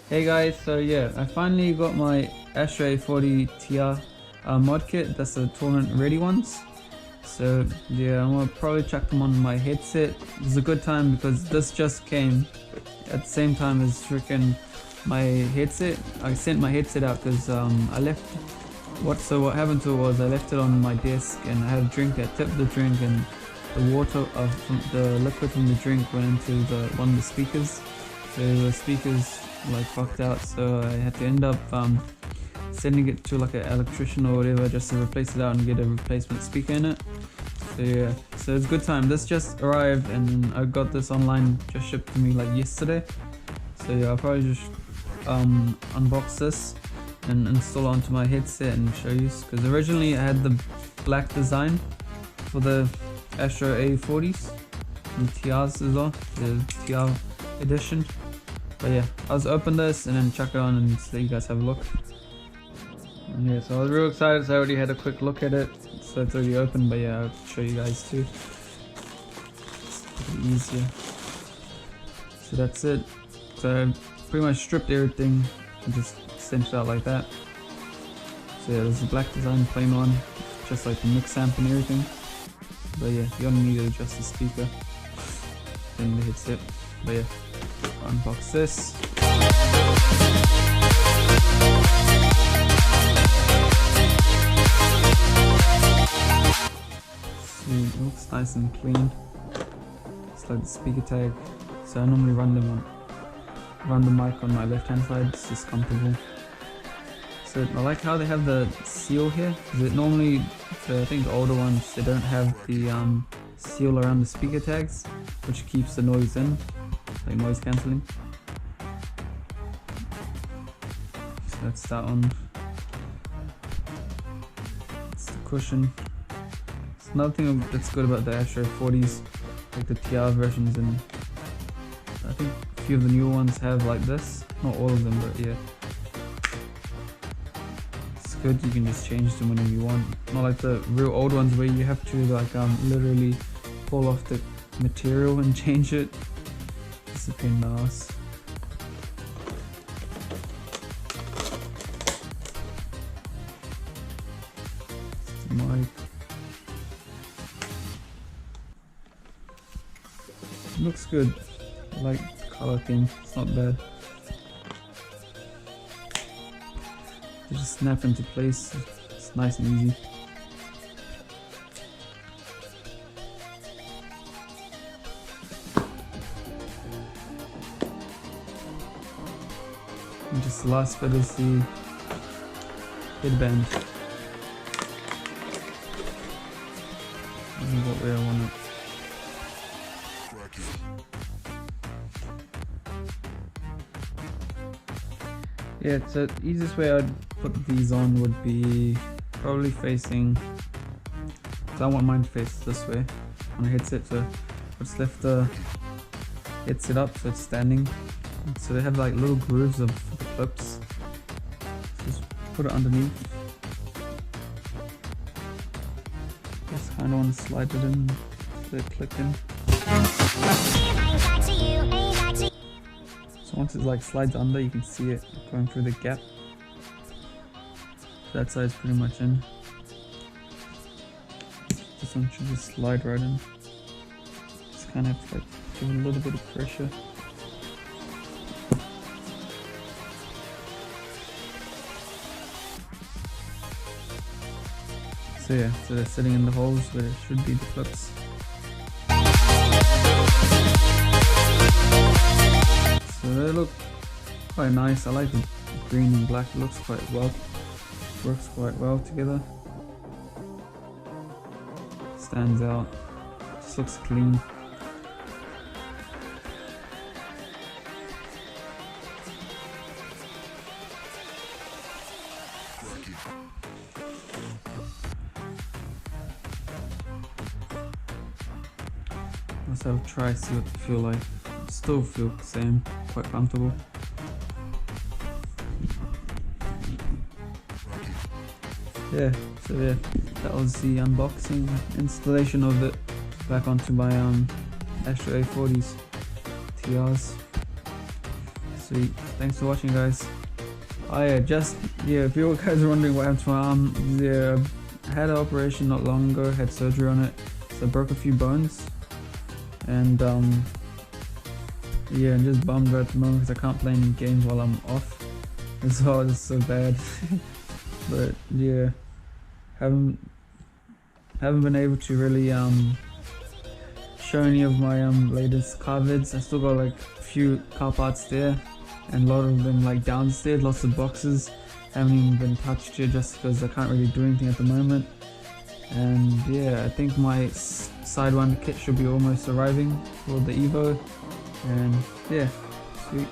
Hey guys, so yeah, I finally got my Astro A40 TR mod kit. That's the tournament ready ones. So yeah, I'm gonna probably chuck them on my headset. It's a good time because this just came at the same time as freaking my headset. I sent my headset out because I left. What happened to it was I left it on my desk and I had a drink. I tipped the drink and the water from the liquid from the drink went into one of the speakers. So the speakers like fucked out, so I had to end up sending it to like an electrician or whatever just to replace it out and get a replacement speaker in it. So yeah, so it's a good time. This just arrived and I got this online, just shipped to me like yesterday. So yeah, I'll probably just unbox this and install it onto my headset and show you, because originally I had the black design for the Astro A40s and TRs as well, the TR edition. But yeah, I'll just open this and then chuck it on and let you guys have a look. And yeah, so I was real excited, so I already had a quick look at it. So it's already open, but yeah, I'll show you guys too. It's a bit easier. So that's it. So I pretty much stripped everything and just sent it out like that. So yeah, there's a black design, plain one, just like the mix amp and everything. But yeah, you only need to adjust the speaker and the headset. But yeah, unbox this. See, it looks nice and clean. It's like the speaker tag. So I normally run the mic on my left hand side. It's just comfortable. So I like how they have the seal here, because it normally, I think the older ones, they don't have the seal around the speaker tags, which keeps the noise in, like noise cancelling. So that's that one. It's the cushion. It's another thing that's good about the Astro 40s, like the TR versions, and I think a few of the newer ones have like this. Not all of them, but yeah. Good, you can just change them whenever you want. Not like the real old ones where you have to like literally pull off the material and change it. It's a pain in the ass. Mic. Looks good. I like the color theme. It's not bad. They just snap into place. It's nice and easy. And just the last bit is the headband. This is what way I want it. Yeah, so the easiest way I'd put these on would be probably facing, so I want mine to face this way on a headset, so I'll just lift the headset up so it's standing. So they have like little grooves of clips. Just put it underneath. Just kind of want to slide it in, so it click in. So once it like slides under, you can see it going through the gap. That side's pretty much in. This one should just slide right in. Just kind of like give it a little bit of pressure. So yeah, so they're sitting in the holes where it should be the clips. So they look quite nice. I like the green and black. It looks quite well. Works quite well together. Stands out. Just looks clean. Let's have a try, see what they feel like. Still feel the same, quite comfortable. Yeah, so yeah, that was the unboxing installation of it back onto my Astro A40s TRs. Sweet, thanks for watching, guys. Oh yeah, if you guys are wondering what happened to my arm, yeah, I had an operation not long ago, had surgery on it, so I broke a few bones, and yeah, I'm just bummed at the moment because I can't play any games while I'm off. It's all just so bad. But yeah, haven't been able to really show any of my latest car vids. I still got like a few car parts there, and a lot of them like downstairs, lots of boxes haven't even been touched yet just because I can't really do anything at the moment. And yeah, I think my Sidewinder kit should be almost arriving for the Evo, and yeah, sweet.